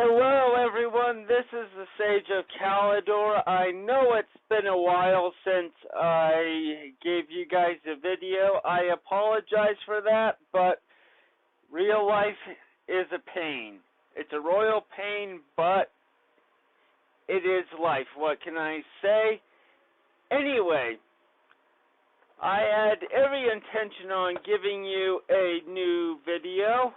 Hello everyone, this is the Sage of Calidor. I know it's been a while since I gave you guys a video. I apologize for that, but real life is a pain. It's a royal pain, but it is life. What can I say? Anyway, I had every intention on giving you a new video.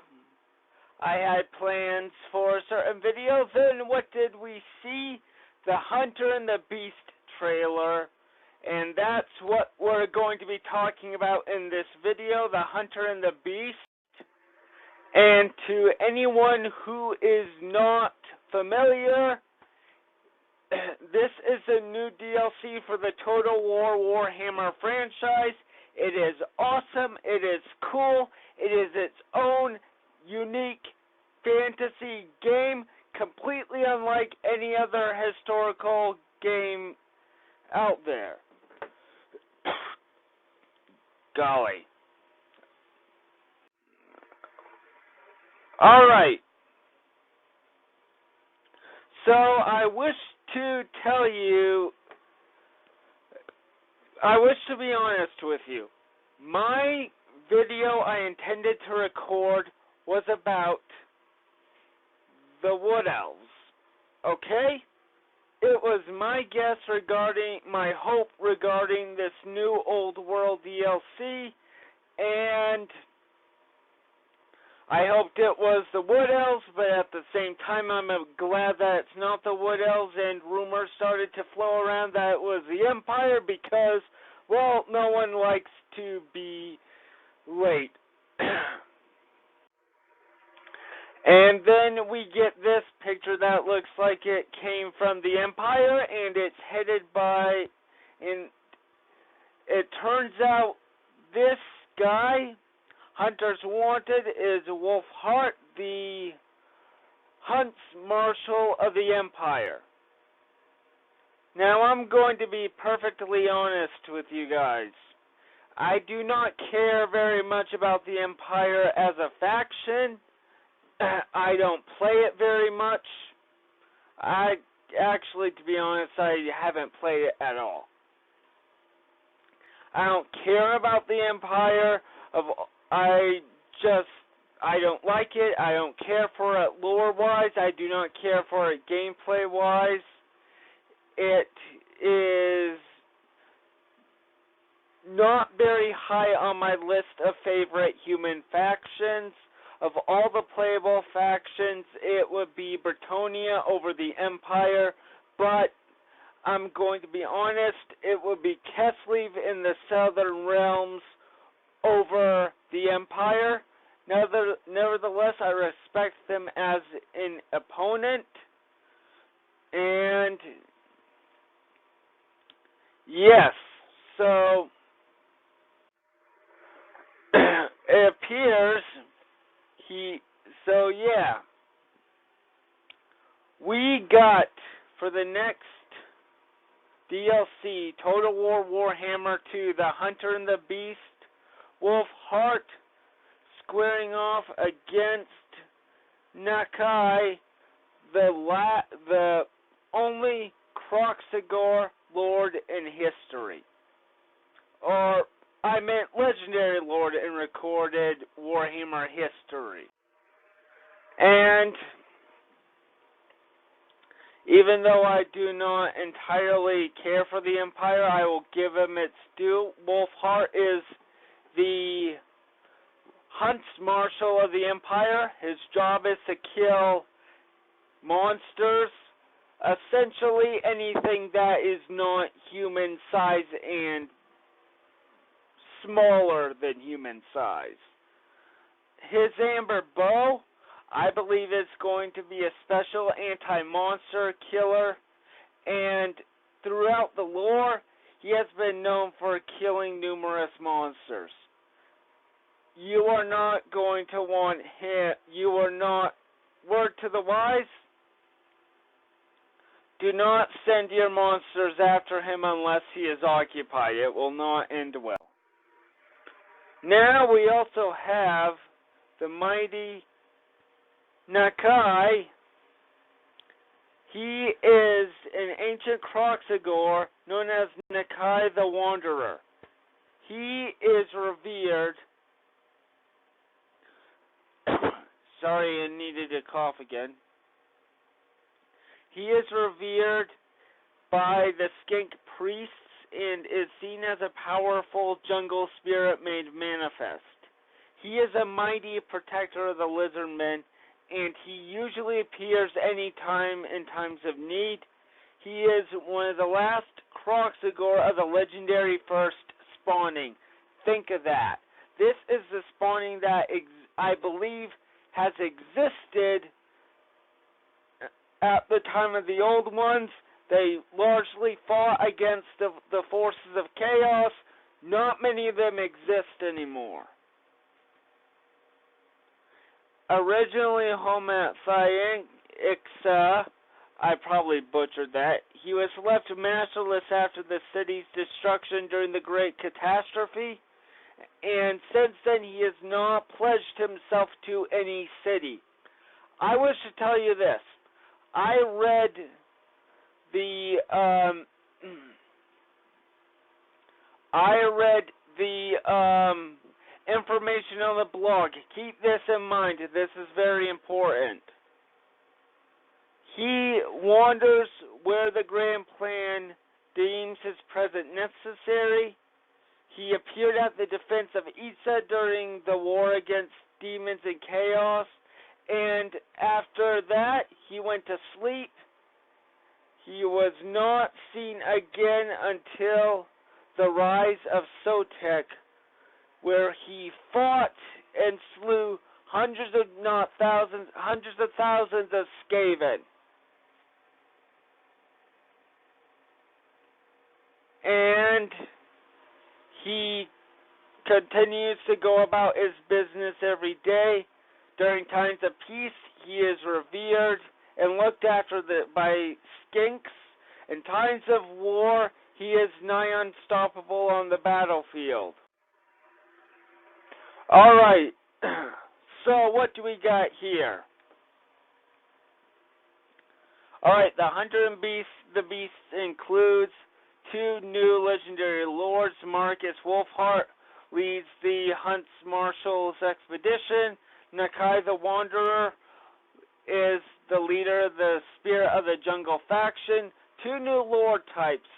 I had plans for a certain video. Then what did we see? The Hunter and the Beast trailer. And that's what we're going to be talking about in this video, The Hunter and the Beast. And to anyone who is not familiar, this is a new DLC for the Total War Warhammer franchise. It is awesome. It is cool. It is its own unique fantasy game, completely unlike any other historical game out there. Golly. Alright. So I wish to be honest with you. My video I intended to record was about the Wood Elves, okay? It was my guess my hope regarding this new Old World DLC, and I hoped it was the Wood Elves, but at the same time I'm glad that it's not the Wood Elves, and rumors started to flow around that it was the Empire because, well, no one likes to be late. And then we get this picture that looks like it came from the Empire, and it's headed by, and it turns out this guy, Hunter's Wanted, is Wolfheart, the Hunts Marshal of the Empire. Now I'm going to be perfectly honest with you guys. I do not care very much about the Empire as a faction. I don't play it very much. To be honest, I haven't played it at all. I don't care about the Empire. I don't like it. I don't care for it lore-wise. I do not care for it gameplay-wise. It is not very high on my list of favorite human factions. Of all the playable factions, it would be Bretonnia over the Empire, but I'm going to be honest, it would be Keslev in the Southern Realms over the Empire. Nevertheless, I respect them as an opponent, and yes, so it appears we got, for the next DLC, Total War Warhammer 2, The Hunter and the Beast, Wolfheart squaring off against Nakai, the only Kroxigor Lord in history. Or, I meant legendary Lord in recorded Warhammer history. And even though I do not entirely care for the Empire, I will give him its due. Wolfheart is the Hunts Marshal of the Empire. His job is to kill monsters, essentially anything that is not human size and smaller than human size. His Amber Bow, I believe, is going to be a special anti-monster killer, and throughout the lore, he has been known for killing numerous monsters. You are not going to want him, word to the wise, do not send your monsters after him unless he is occupied. It will not end well. Now we also have the mighty Nakai He is an ancient Kroxigor known as Nakai the Wanderer. He is revered. Sorry, I needed to cough again. He is revered by the skink priests and is seen as a powerful jungle spirit made manifest. He is a mighty protector of the lizardmen, and he usually appears anytime in times of need. He is one of the last Kroxigor of the legendary first spawning. Think of that. This is the spawning that I believe has existed at the time of the old ones. They largely fought against the forces of chaos. Not many of them exist anymore. Originally home at Thyixa, I probably butchered that, he was left masterless after the city's destruction during the Great Catastrophe, and since then he has not pledged himself to any city. I wish to tell you this. I read the information on the blog. Keep this in mind. This is very important. He wanders where the Grand Plan deems his presence necessary. He appeared at the defense of Issa during the war against demons and chaos, and after that he went to sleep. He was not seen again until the rise of Sotek, where he fought and slew hundreds of thousands of Skaven. And he continues to go about his business every day. During times of peace, he is revered and looked after by skinks. In times of war, he is nigh unstoppable on the battlefield. Alright, so what do we got here? Alright, the Hunter and the Beast includes 2 new legendary lords. Marcus Wolfheart leads the Hunts Marshals expedition. Nakai the Wanderer is the leader of the Spirit of the Jungle faction. 2 new lord types,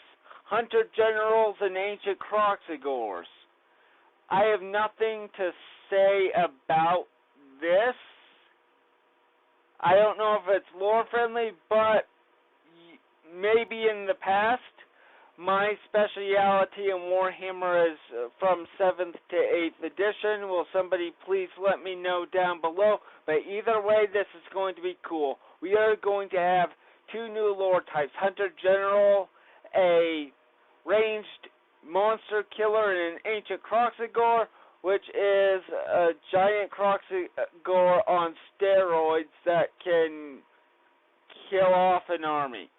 Hunter Generals and Ancient Kroxigors. I have nothing to say about this. I don't know if it's lore friendly, but maybe in the past. My specialty in Warhammer is from 7th to 8th edition. Will somebody please let me know down below? But either way, this is going to be cool. We are going to have 2 new lore types. Hunter General, a ranged monster killer, and an ancient Kroxigor, which is a giant Kroxigor on steroids that can kill off an army.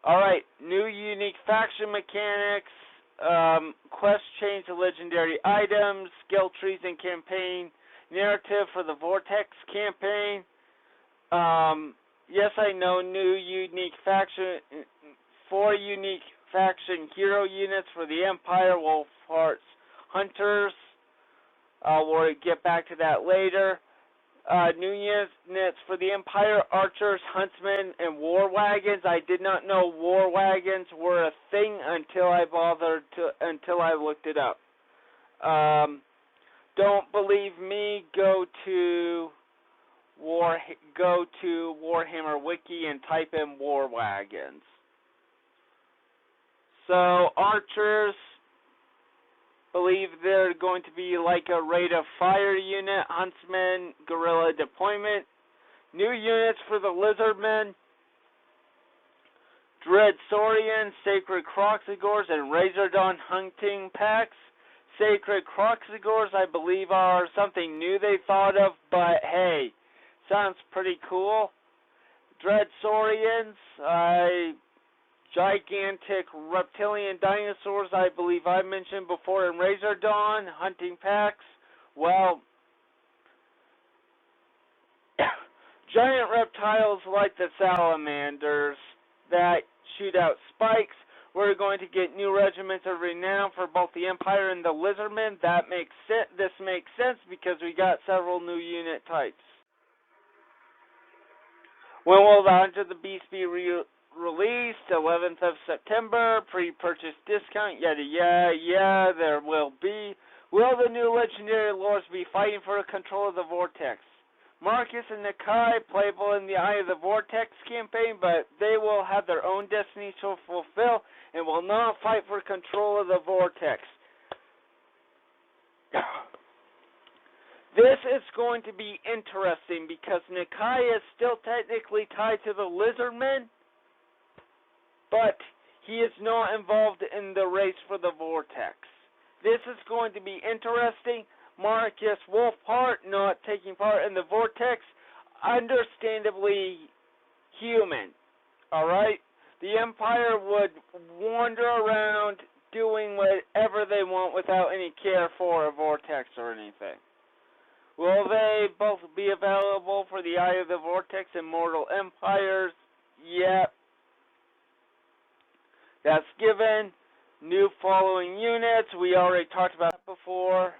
Alright, new unique faction mechanics, quest change to legendary items, skill trees and campaign narrative for the Vortex campaign. Yes, I know, new unique faction, 4 unique faction hero units for the Empire, Wolfheart's Hunters. We'll get back to that later. New units for the Empire, Archers, Huntsmen, and War Wagons. I did not know War Wagons were a thing until I looked it up. Don't believe me? Go to Warhammer Wiki and type in War Wagons. So Archers, believe they're going to be like a rate of fire unit. Huntsmen, guerrilla deployment. New units for the Lizardmen, Dreadsaurians, Sacred Kroxigors, and Razordawn hunting packs. Sacred Kroxigors, I believe, are something new they thought of, but hey, sounds pretty cool. Dreadsaurians, gigantic reptilian dinosaurs, I believe I mentioned before in Razordawn hunting packs. Well, giant reptiles like the salamanders that shoot out spikes. We're going to get new regiments of renown for both the Empire and the Lizardmen. That makes sense. This makes sense because we got several new unit types. When will the Hunt of the Beast be released? 11th of September. Pre-purchase discount. Yada yada. Yeah, there will be. Will the new legendary lords be fighting for the control of the Vortex? Marcus and Nakai, playable in the Eye of the Vortex campaign, but they will have their own destiny to fulfill and will not fight for control of the Vortex. This is going to be interesting because Nakai is still technically tied to the Lizardmen, but he is not involved in the race for the Vortex. This is going to be interesting. Marcus Wolfheart not taking part in the Vortex, understandably human, alright? The Empire would wander around doing whatever they want without any care for a Vortex or anything. Will they both be available for the Eye of the Vortex and Mortal Empires? Yep. That's given. New following units. We already talked about that before.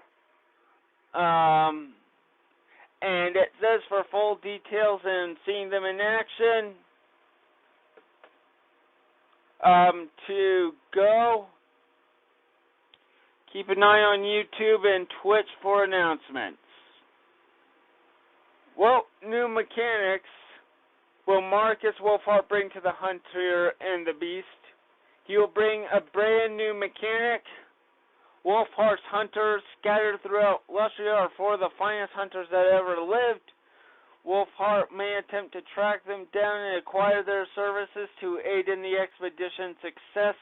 And it says for full details and seeing them in action, to go. Keep an eye on YouTube and Twitch for announcements. Well, new mechanics will Marcus Wolfheart bring to the Hunter and the Beast. He will bring a brand new mechanic. Wolfheart's hunters scattered throughout Lustria are four of the finest hunters that ever lived. Wolfheart may attempt to track them down and acquire their services to aid in the expedition's success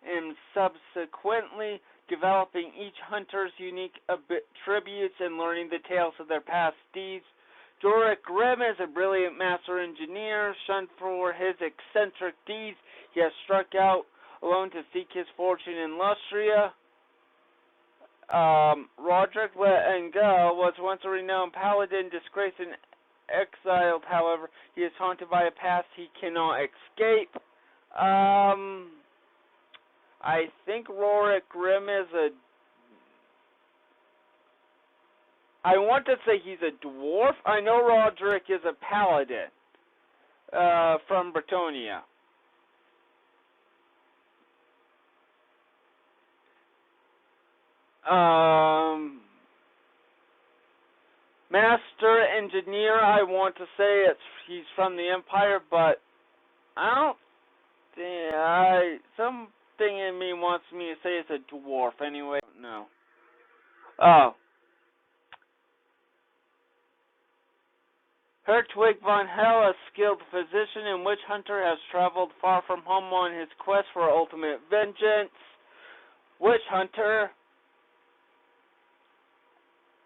and subsequently developing each hunter's unique attributes and learning the tales of their past deeds. Jorik Grimm is a brilliant master engineer, shunned for his eccentric deeds. He has struck out alone to seek his fortune in Lustria. Roderick Engel was once a renowned paladin, disgraced and exiled. However, he is haunted by a past he cannot escape. I think Rorik Grimm is I want to say he's a dwarf. I know Roderick is a paladin from Bretonnia. Master engineer, I want to say he's from the Empire, but I don't think something in me wants me to say it's a dwarf anyway. No. Oh. Hertwig von Hell, a skilled physician and witch hunter, has traveled far from home on his quest for ultimate vengeance. Witch hunter.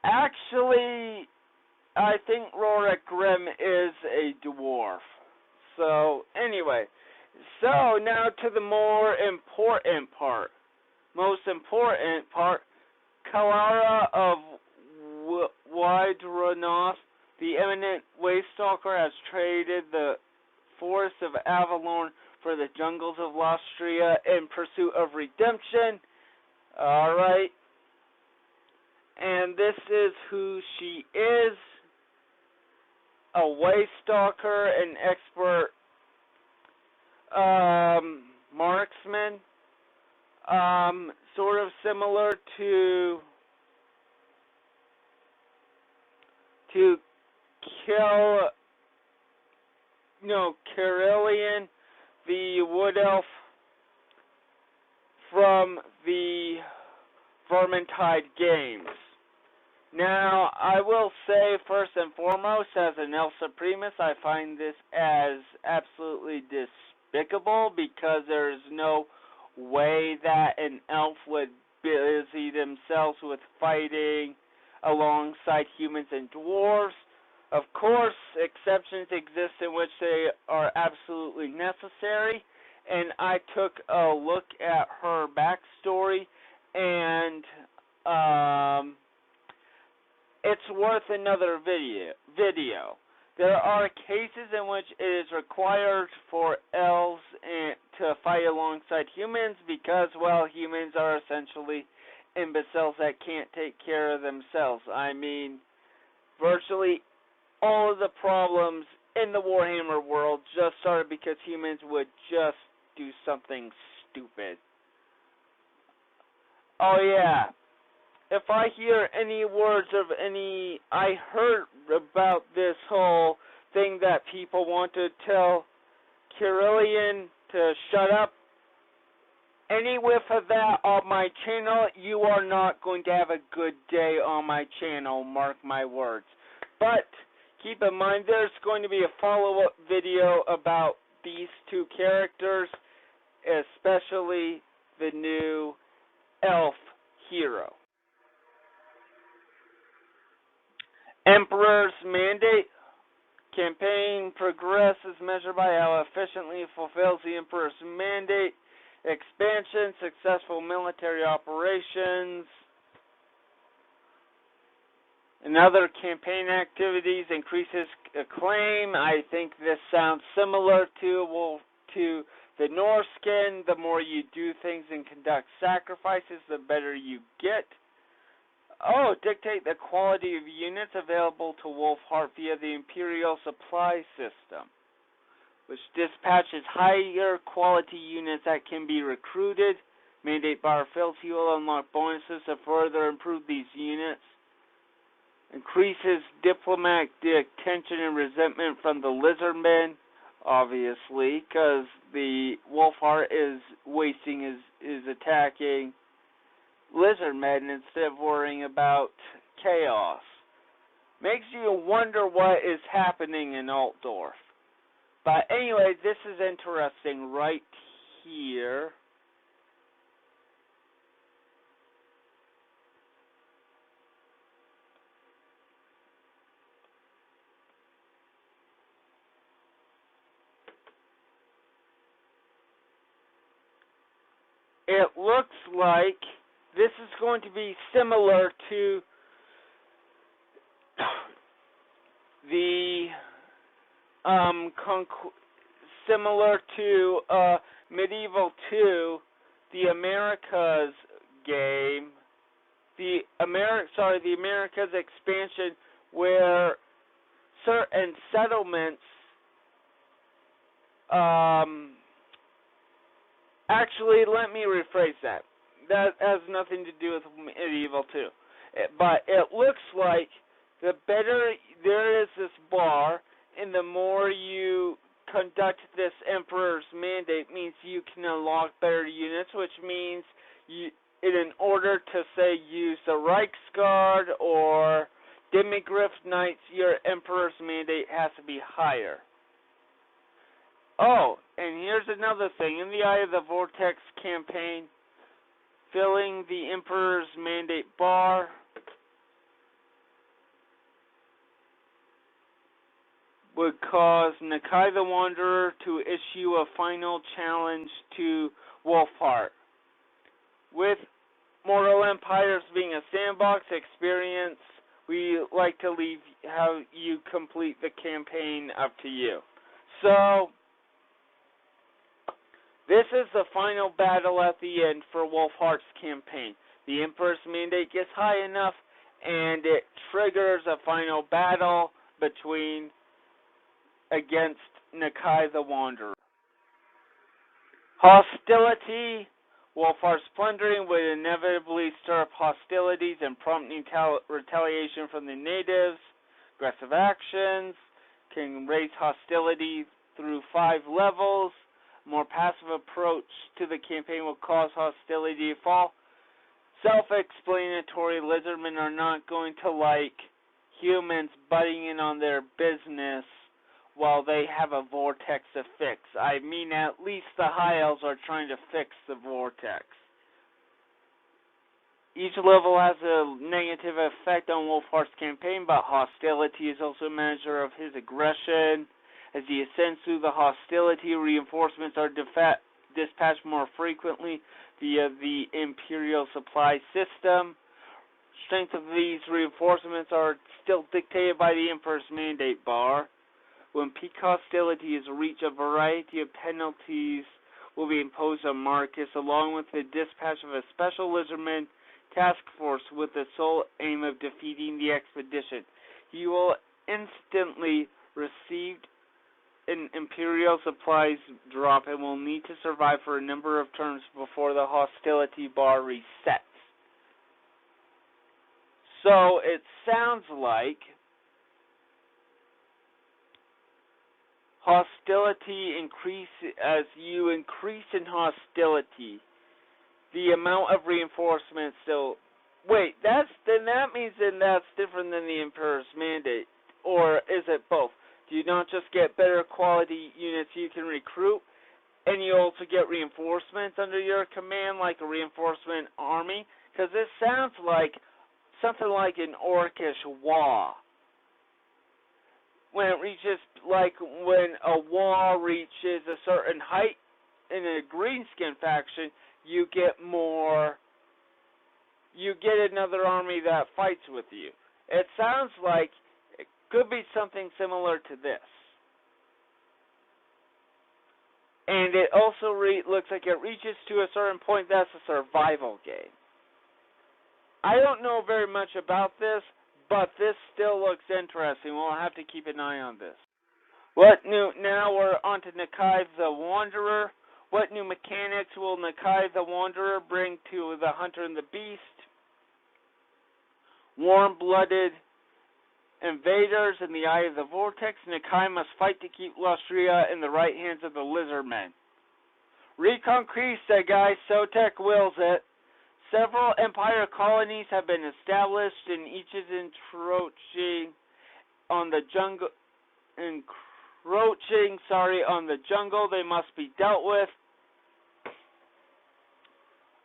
Actually, I think Rorik Grimm is a dwarf. So, anyway. So, now to the more important part. Most important part. Kalara of Wydronoth, the eminent Waystalker, has traded the forests of Avalorn for the jungles of Lustria in pursuit of redemption. Alright. And this is who she is. A Waystalker, an expert marksman. Sort of similar to Carillion, the wood elf from the Vermintide games. Now, I will say first and foremost, as an elf supremacist, I find this as absolutely despicable because there is no way that an elf would busy themselves with fighting alongside humans and dwarves. Of course, exceptions exist in which they are absolutely necessary, and I took a look at her backstory, and it's worth another video. There are cases in which it is required for elves to fight alongside humans because, well, humans are essentially imbeciles that can't take care of themselves. I mean, virtually all of the problems in the Warhammer world just started because humans would just do something stupid. Oh yeah, if I hear any words of I heard about this whole thing that people want to tell Kerillian to shut up. Any whiff of that on my channel, you are not going to have a good day on my channel, mark my words. But keep in mind, there's going to be a follow-up video about these two characters, especially the new elf hero. Emperor's Mandate. Campaign progress is measured by how efficiently it fulfills the Emperor's Mandate. Expansion, successful military operations, and other campaign activities, increases acclaim. I think this sounds similar to the Norskin. The more you do things and conduct sacrifices, the better you get. Oh, dictate the quality of units available to Wolfheart via the Imperial supply system, which dispatches higher quality units that can be recruited. Mandate bar fills, you will unlock bonuses to further improve these units. Increases diplomatic tension and resentment from the Lizardmen, obviously, because the Wolfheart is attacking Lizardmen instead of worrying about chaos. Makes you wonder what is happening in Altdorf. But anyway, this is interesting right here. It looks like this is going to be similar to the Medieval 2, the Americas game, the Americas expansion, where certain settlements actually, let me rephrase that. That has nothing to do with Medieval 2. But it looks like the better there is this bar, and the more you conduct this Emperor's Mandate, means you can unlock better units, which means in order to, say, use the Reichsguard or Demigryph Knights, your Emperor's Mandate has to be higher. Oh, and here's another thing. In the Eye of the Vortex campaign, filling the Emperor's Mandate bar would cause Nakai the Wanderer to issue a final challenge to Wolfheart. With Mortal Empires being a sandbox experience, we like to leave how you complete the campaign up to you. So, this is the final battle at the end for Wolfheart's campaign. The Emperor's Mandate gets high enough, and it triggers a final battle against Nakai the Wanderer. Hostility. Wolfheart's plundering would inevitably stir up hostilities and prompt retaliation from the natives. Aggressive actions can raise hostility through 5 levels. More passive approach to the campaign will cause hostility to fall. Self-explanatory, Lizardmen are not going to like humans butting in on their business while they have a vortex to fix. I mean, at least the High Elves are trying to fix the vortex. Each level has a negative effect on Wolfheart's campaign, but hostility is also a measure of his aggression. As he ascends through the hostility, reinforcements are dispatched more frequently via the Imperial supply system. Strength of these reinforcements are still dictated by the Emperor's Mandate bar. When peak hostility is reached, a variety of penalties will be imposed on Marcus, along with the dispatch of a special lizardman task force with the sole aim of defeating the expedition. He will instantly receive an Imperial supplies drop and will need to survive for a number of terms before the hostility bar resets. So it sounds like hostility as you increase in hostility, the amount of reinforcement still. Wait, that means that's different than the Emperor's Mandate, or is it both? Do you not just get better quality units you can recruit, and you also get reinforcements under your command, like a reinforcement army? Because this sounds like something like an Orcish Waaagh. When it reaches, like when a Waaagh reaches a certain height in a greenskin faction, you get another army that fights with you. It sounds like it could be something similar to this. And it also looks like it reaches to a certain point. That's a survival game. I don't know very much about this, but this still looks interesting. We'll have to keep an eye on this. Now we're on to Nakai the Wanderer. What new mechanics will Nakai the Wanderer bring to the Hunter and the Beast? Warm-blooded invaders in the Eye of the Vortex. Nakai must fight to keep Lustria in the right hands of the Lizardmen. Reconquista, guys. Sotek wills it. Several Empire colonies have been established, and each is encroaching on the jungle. On the jungle. They must be dealt with.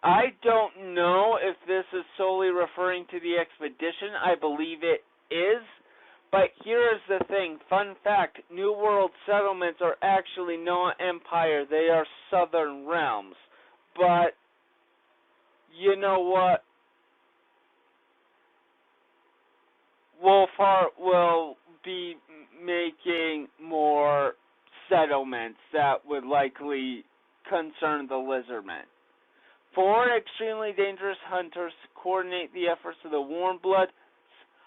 I don't know if this is solely referring to the expedition. I believe it is. But here is the thing. Fun fact. New World settlements are actually not Empire. They are Southern Realms. But you know what? Wolfheart will be making more settlements that would likely concern the Lizardmen. 4 extremely dangerous hunters coordinate the efforts of the Warmblood,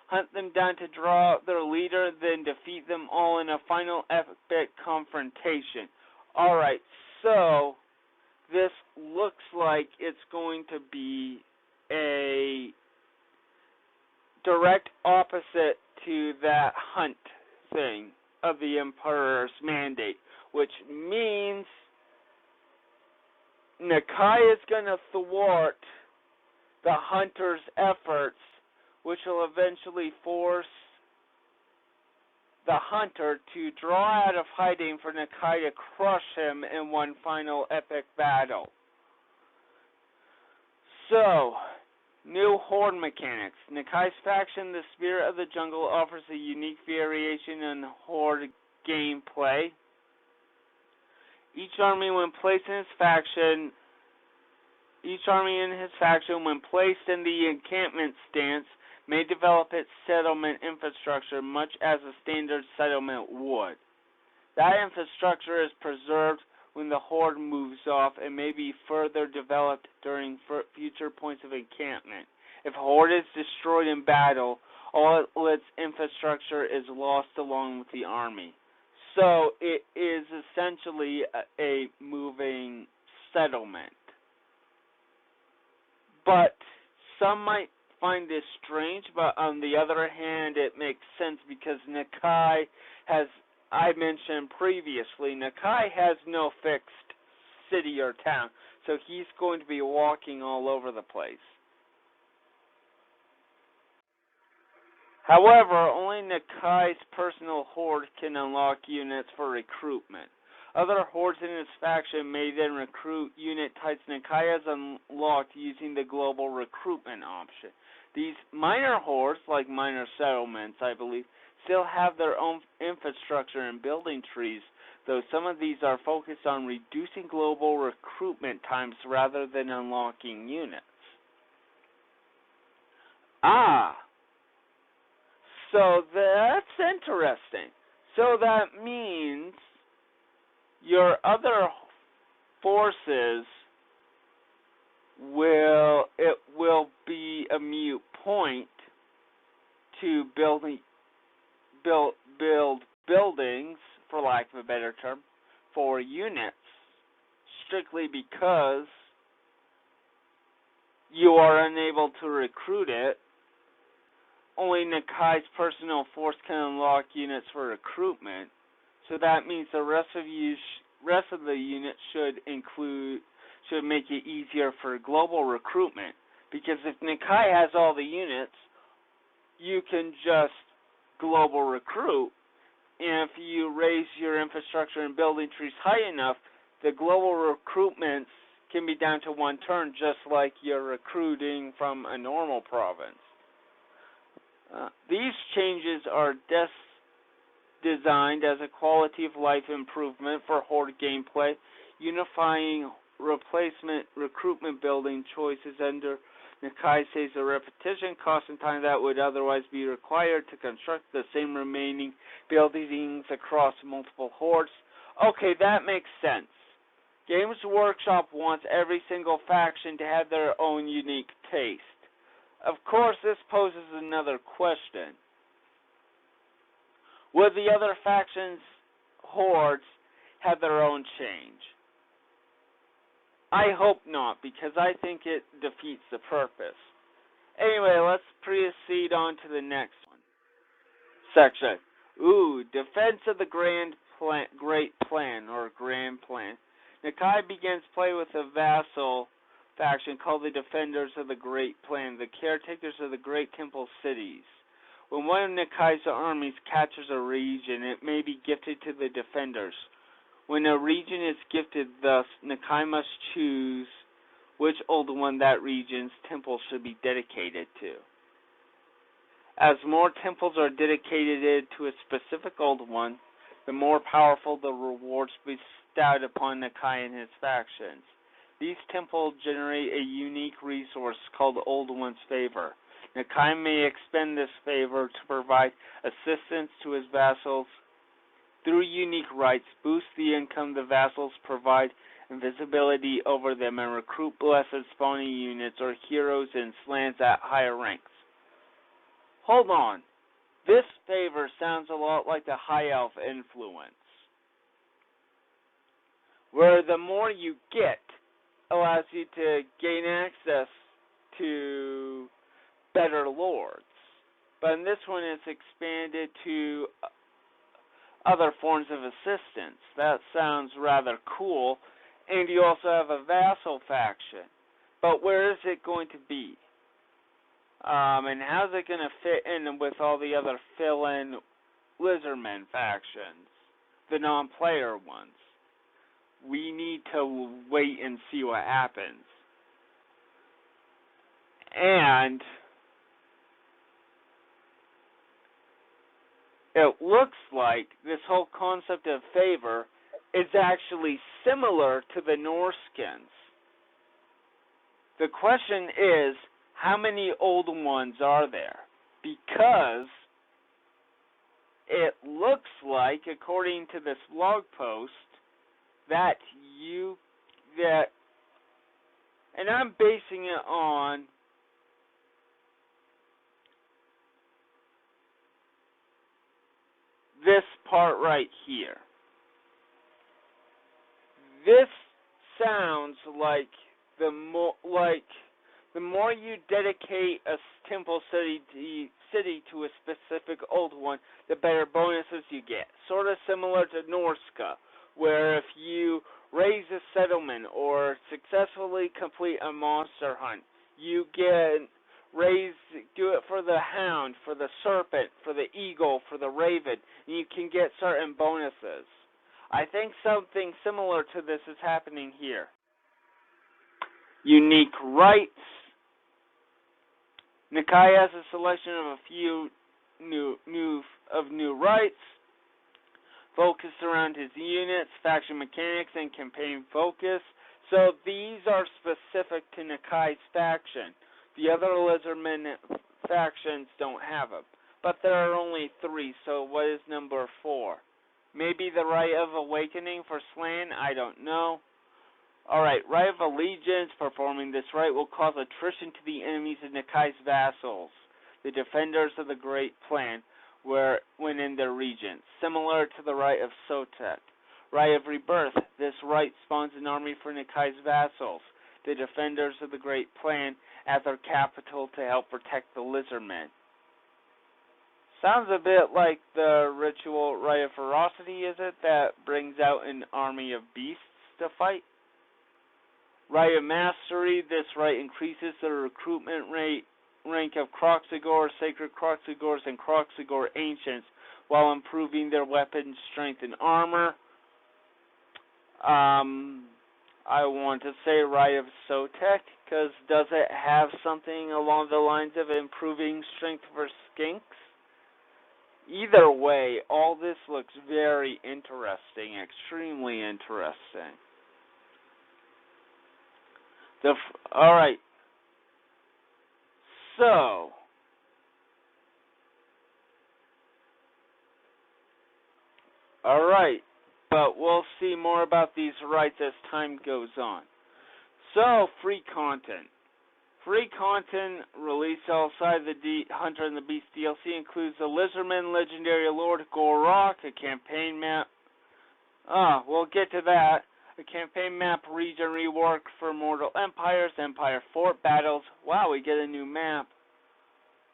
hunt them down to draw out their leader, then defeat them all in a final epic confrontation. Alright, so this looks like it's going to be a direct opposite to that hunt thing of the Emperor's Mandate, which means Nakai is going to thwart the Hunter's efforts, which will eventually force the Hunter to draw out of hiding for Nakai to crush him in one final epic battle. So, new Horde mechanics. Nakai's faction, the Spirit of the Jungle, offers a unique variation in Horde gameplay. Each army in his faction, when placed in the encampment stance, may develop its settlement infrastructure much as a standard settlement would. That infrastructure is preserved when the Horde moves off and may be further developed during future points of encampment. If a Horde is destroyed in battle, all its infrastructure is lost along with the army. So it is essentially a moving settlement. But some might find this strange, but on the other hand, it makes sense because Nakai has, I mentioned previously, Nakai has no fixed city or town, so he's going to be walking all over the place. However, only Nakai's personal horde can unlock units for recruitment. Other hordes in his faction may then recruit unit types Nakai has unlocked using the global recruitment option. These minor hordes, like minor settlements, I believe, still have their own infrastructure and building trees, though some of these are focused on reducing global recruitment times rather than unlocking units. So that's interesting. So that means your other forces will be a moot point to build buildings, for lack of a better term, for units, strictly because you are unable to recruit it. Only Nakai's personal force can unlock units for recruitment, so that means the rest of the units should make it easier for global recruitment. Because if Nakai has all the units, you can just global recruit, and if you raise your infrastructure and building trees high enough, the global recruitments can be down to 1 turn, just like you're recruiting from a normal province. These changes are designed as a quality of life improvement for Horde gameplay, unifying replacement recruitment building choices under Nakai saves the repetition cost and time that would otherwise be required to construct the same remaining buildings across multiple hordes. Okay, that makes sense. Games Workshop wants every single faction to have their own unique taste. Of course, this poses another question. Would the other factions' hordes have their own change? I hope not, because I think it defeats the purpose. Anyway, let's proceed on to the next one. Section. Defense of the Great Plan, or Grand Plan. Nakai begins play with a vassal faction called the Defenders of the Great Plan, the caretakers of the Great Temple Cities. When one of Nakai's armies captures a region, it may be gifted to the Defenders. When a region is gifted thus, Nakai must choose which Old One that region's temple should be dedicated to. As more temples are dedicated to a specific Old One, the more powerful the rewards bestowed upon Nakai and his factions. These temples generate a unique resource called Old One's Favor. Nakai may expend this favor to provide assistance to his vassals through unique rights, boost the income the vassals provide, invisibility over them, and recruit blessed spawning units or heroes in lands at higher ranks. Hold on. This favor sounds a lot like the High Elf influence, where the more you get allows you to gain access to better lords. But in this one, it's expanded to other forms of assistance. That sounds rather cool. And you also have a vassal faction. But where is it going to be? And how's it going to fit in with all the other fill-in Lizardmen factions? The non-player ones. We need to wait and see what happens. And it looks like this whole concept of favor is actually similar to the Norskins. The question is, how many Old Ones are there? Because it looks like, according to this blog post, and I'm basing it on this part right here. This sounds like the more you dedicate a temple city to a specific Old One, the better bonuses you get. Sort of similar to Norska, where if you raise a settlement or successfully complete a monster hunt, you do it for the hound, for the serpent, for the eagle, for the raven, and you can get certain bonuses. I think something similar to this is happening here. Unique rights. Nakai has a selection of a few new rights focused around his units, faction mechanics, and campaign focus. So these are specific to Nakai's faction. The other Lizardmen factions don't have them. But there are only 3, so what is number 4? Maybe the Rite of Awakening for Slan, I don't know. Alright, Rite of Allegiance. Performing this rite will cause attrition to the enemies of Nikai's vassals, the defenders of the Great Plan, when in their region, similar to the Rite of Sotek. Rite of Rebirth. This rite spawns an army for Nikai's vassals, the defenders of the Great Plan, at their capital to help protect the Lizardmen. Sounds a bit like the ritual Rite of Ferocity, is it, that brings out an army of beasts to fight? Rite of Mastery. This rite increases the recruitment rank of Kroxigor, Sacred Kroxigors, and Kroxigor Ancients, while improving their weapon strength and armor. I want to say Rite of Sotek, because does it have something along the lines of improving strength for skinks? Either way, all this looks very interesting, extremely interesting. Alright. So, alright, but we'll see more about these rights as time goes on. So, free content. Free content released outside the Hunter and the Beast DLC includes the Lizardman Legendary Lord Gorok, a campaign map. We'll get to that. A campaign map region rework for Mortal Empires, Empire Fort battles. Wow, we get a new map.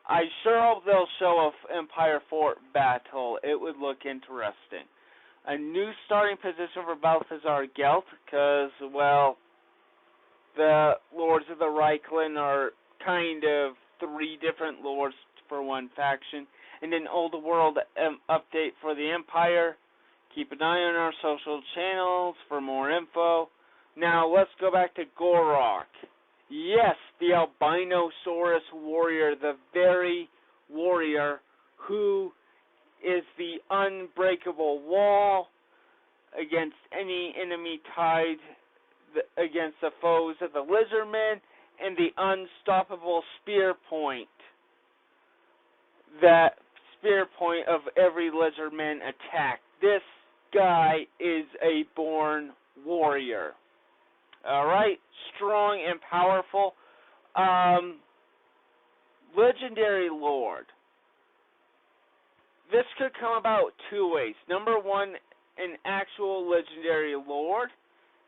I sure hope they'll show a Empire Fort battle. It would look interesting. A new starting position for Balthazar Gelt, because, well, the Lords of the Reichland are kind of 3 different lords for one faction. And an Old World update for the Empire. Keep an eye on our social channels for more info. Now, let's go back to Gorok. Yes, the Albinosaurus warrior, the very warrior who is the unbreakable wall against any enemy tied against the foes of the Lizardmen, and the unstoppable spear point. That spear point of every Lizardman attack. This guy is a born warrior. Alright, strong and powerful. Legendary Lord. This could come about 2 ways. Number 1, an actual Legendary Lord.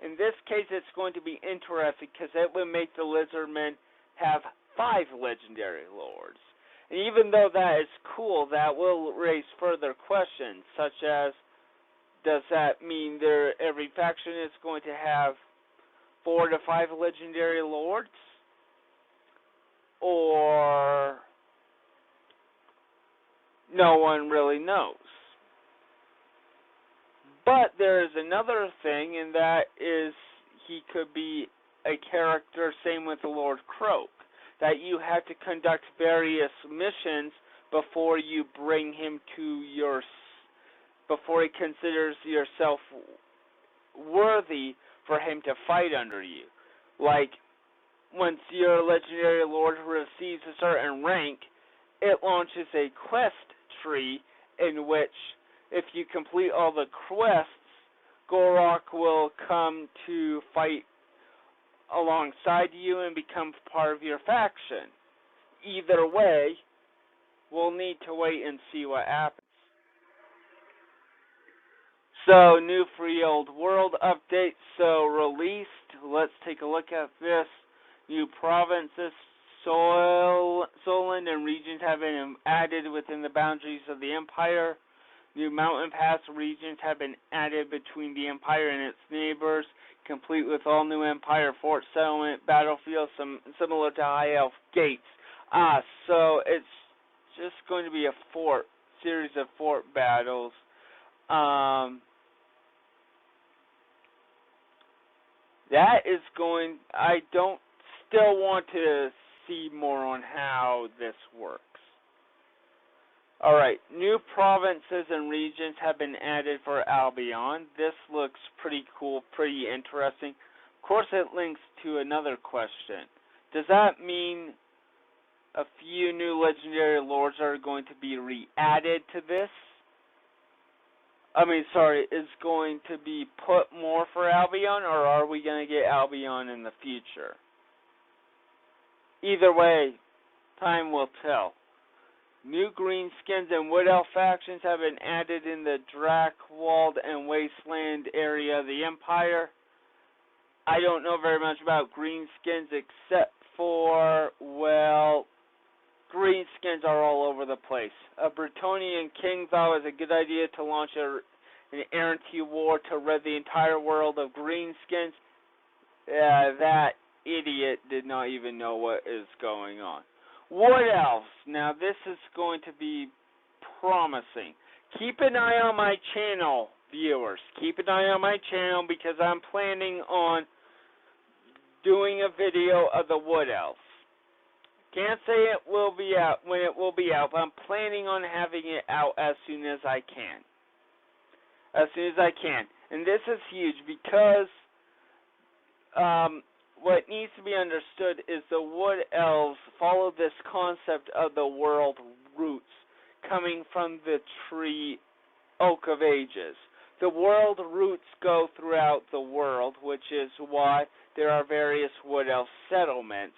In this case, it's going to be interesting because it would make the Lizardmen have 5 Legendary Lords. And even though that is cool, that will raise further questions, such as, does that mean every faction is going to have 4 to 5 Legendary Lords? Or no one really knows. But there is another thing, and that is he could be a character, same with the Lord Croak, that you have to conduct various missions before you bring him to before he considers yourself worthy for him to fight under you. Like, once your Legendary Lord receives a certain rank, it launches a quest tree in which, if you complete all the quests, Gorok will come to fight alongside you and become part of your faction. Either way, we'll need to wait and see what happens. So, new free old world update, released. Let's take a look at this. New provinces, Solent and regions have been added within the boundaries of the Empire. New mountain pass regions have been added between the Empire and its neighbors, complete with all new Empire fort settlement battlefields similar to High Elf Gates. So it's just going to be a series of fort battles. That is going, I still want to see more on how this works. Alright, new provinces and regions have been added for Albion. This looks pretty cool, pretty interesting. Of course, it links to another question. Does that mean a few new Legendary Lords are going to be re-added to this? is going to be put more for Albion, or are we going to get Albion in the future? Either way, time will tell. New greenskins and wood elf factions have been added in the Drakwold and Wasteland area of the Empire. I don't know very much about greenskins except for, well, greenskins are all over the place. A Bretonnian king thought it was a good idea to launch an erranty war to rid the entire world of greenskins. That idiot did not even know what is going on. Wood elves. Now this is going to be promising. Keep an eye on my channel, viewers. Keep an eye on my channel because I'm planning on doing a video of the wood elves. Can't say it will be out when it will be out, but I'm planning on having it out as soon as I can. As soon as I can. And this is huge because what needs to be understood is the wood elves follow this concept of the world roots coming from the tree Oak of Ages. The world roots go throughout the world, which is why there are various wood elf settlements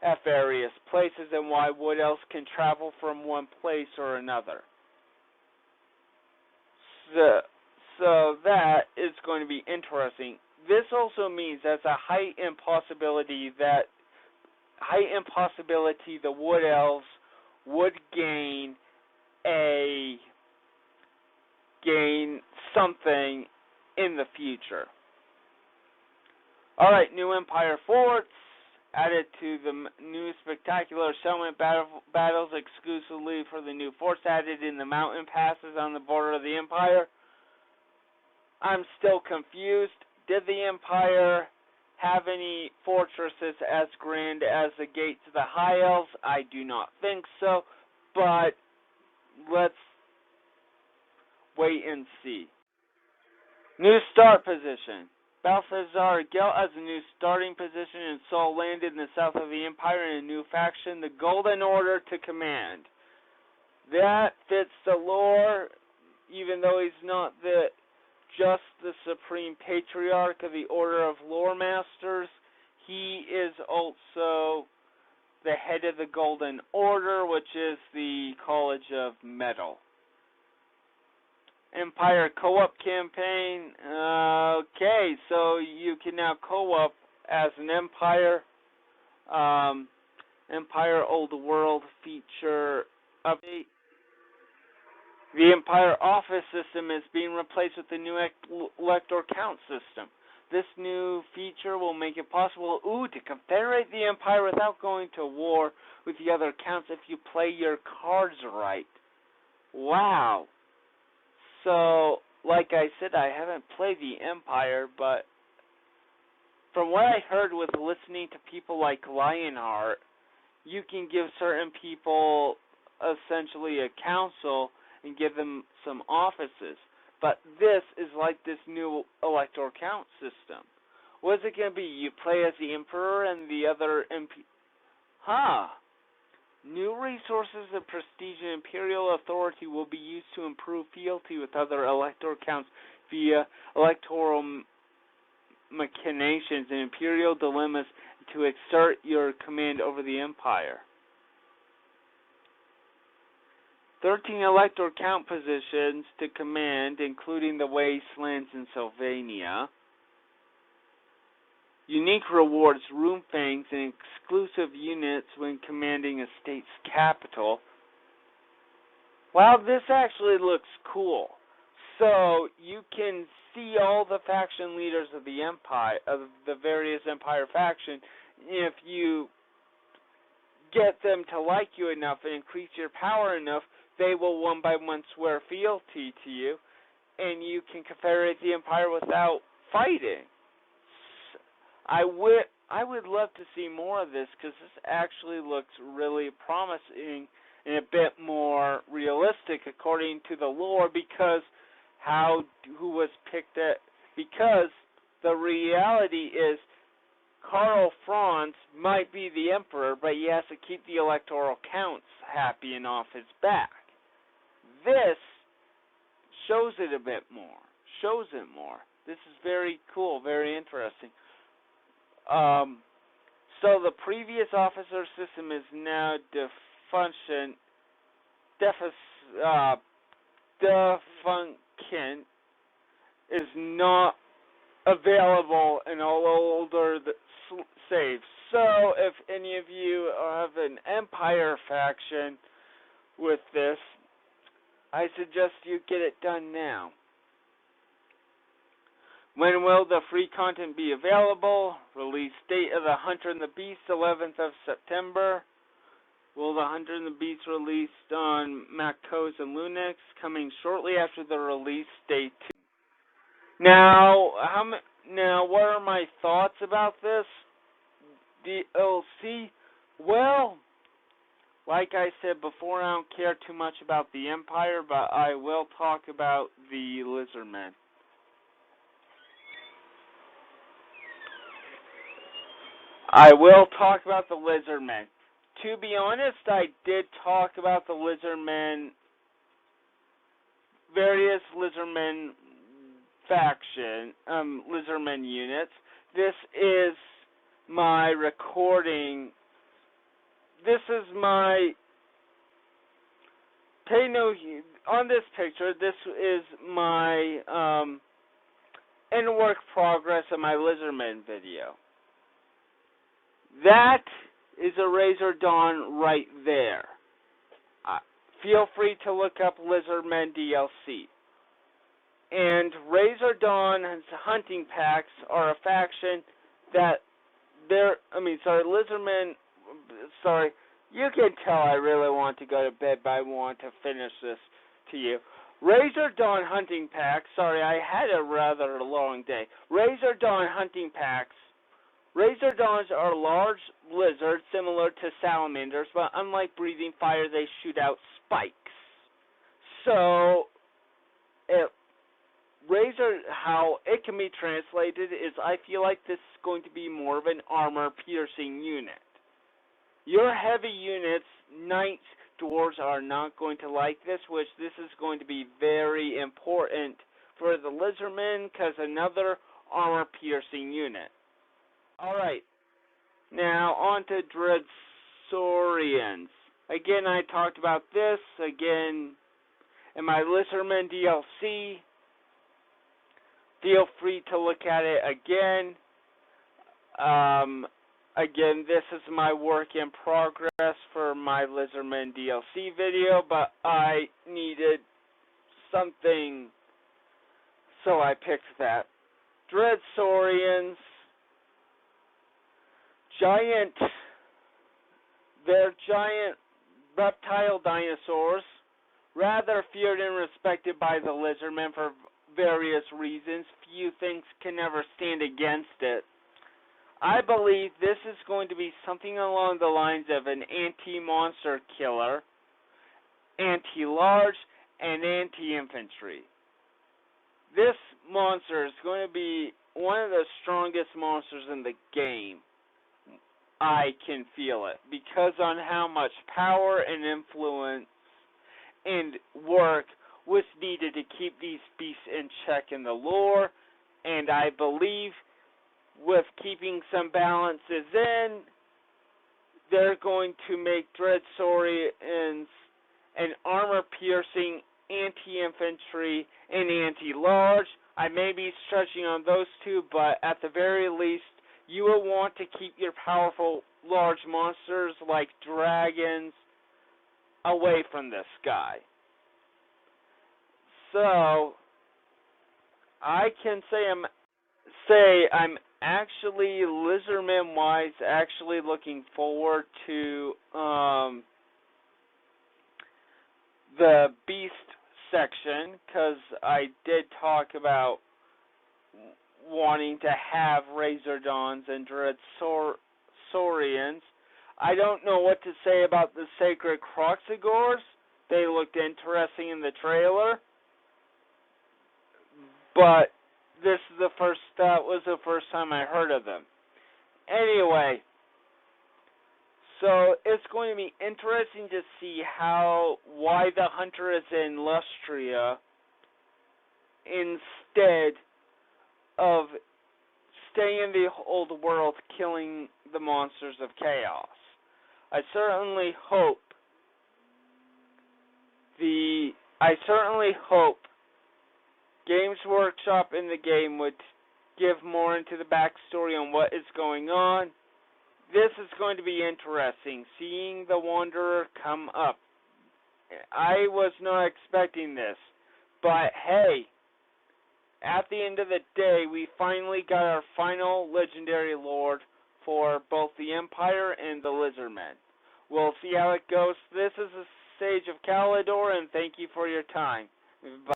at various places and why wood elves can travel from one place or another. So that is going to be interesting. This also means there's a high impossibility the wood elves would gain something in the future. Alright, new Empire forts added to the new spectacular settlement battles exclusively for the new forts added in the mountain passes on the border of the Empire. I'm still confused. Did the Empire have any fortresses as grand as the Gates of the High Elves? I do not think so, but let's wait and see. New start position. Balthazar Gelt has a new starting position and Sol landed in the south of the Empire in a new faction, the Golden Order to command. That fits the lore, even though he's not just the Supreme Patriarch of the Order of Lore Masters. He is also the head of the Golden Order, which is the College of Metal. Empire co-op campaign. Okay, so you can now co-op as an Empire. Empire Old World feature update. The Empire office system is being replaced with the new elector count system. This new feature will make it possible to confederate the Empire without going to war with the other counts if you play your cards right. Wow. So, like I said, I haven't played the Empire, but from what I heard with listening to people like Lionheart, you can give certain people essentially a council and give them some offices. But this is like this new electoral count system. What is it going to be? You play as the Emperor and the other MP... New resources of prestige and imperial authority will be used to improve fealty with other electoral counts via electoral machinations and imperial dilemmas to exert your command over the Empire. 13 elector count positions to command, including the Wastelands in Sylvania. Unique rewards, room fangs, and exclusive units when commanding a state's capital. Wow, this actually looks cool. So you can see all the faction leaders of the Empire, of the various Empire faction. If you get them to like you enough and increase your power enough, they will one by one swear fealty to you, and you can confederate the Empire without fighting. I would love to see more of this because this actually looks really promising and a bit more realistic according to the lore because because the reality is Karl Franz might be the Emperor, but he has to keep the electoral counts happy and off his back. This shows it a bit more. Shows it more. This is very cool, very interesting. So the previous officer system is now defunction, defunct, is not available in all older saves. So if any of you have an Empire faction with this, I suggest you get it done now. When will the free content be available? Release date of The Hunter and the Beast, 11th of September. Will The Hunter and the Beast released on MacOS and Linux, coming shortly after the release date. Now, what are my thoughts about this DLC? Well, like I said before, I don't care too much about the Empire, but I will talk about the Lizardmen. I will talk about the Lizardmen. To be honest, I did talk about the Lizardmen, various Lizardmen Lizardmen units. This is my recording. This is my, on this picture, this is my, in work progress of my Lizardmen video. That is a Razor Dawn right there. Feel free to look up Lizardmen DLC. And Razor Dawn's hunting packs are a faction that Lizardmen, you can tell I really want to go to bed, but I want to finish this to you. Razor Dawn hunting packs, I had a rather long day. Razor Dawn hunting packs. Razor Dawns are large lizards similar to salamanders, but unlike breathing fire, they shoot out spikes. So, how it can be translated is, I feel like this is going to be more of an armor-piercing unit. Your heavy units, knights, dwarves, are not going to like this, which this is going to be very important for the Lizardmen, because another armor-piercing unit. Alright, now on to Dreadsorians. Again, I talked about this, again, in my Lizardmen DLC. Feel free to look at it again. Again, this is my work in progress for my Lizardmen DLC video, but I needed something, so I picked that. Dreadsorians, they're giant reptile dinosaurs, rather feared and respected by the Lizardmen for various reasons. Few things can ever stand against it. I believe this is going to be something along the lines of an anti-monster killer, anti-large, and anti-infantry. This monster is going to be one of the strongest monsters in the game. I can feel it, because on how much power and influence and work was needed to keep these beasts in check in the lore, and I believe with keeping some balances in, they're going to make Dreadsorians an armor-piercing anti-infantry and anti-large. I may be stretching on those two, but at the very least, you will want to keep your powerful large monsters like dragons away from this guy. So, I can say I'm actually, Lizardmen-wise, actually looking forward to the Beast section, because I did talk about wanting to have Razor Dawns and Dreadsorians. I don't know what to say about the Sacred Kroxigors. They looked interesting in the trailer, but that was the first time I heard of them. Anyway, so it's going to be interesting to see why the Hunter is in Lustria, instead of staying in the old world killing the monsters of chaos. I certainly hope Games Workshop in the game would give more into the backstory on what is going on. This is going to be interesting, seeing the Wanderer come up. I was not expecting this, but hey, at the end of the day, we finally got our final legendary lord for both the Empire and the Lizardmen. We'll see how it goes. This is the Sage of Calidor, and thank you for your time. Bye.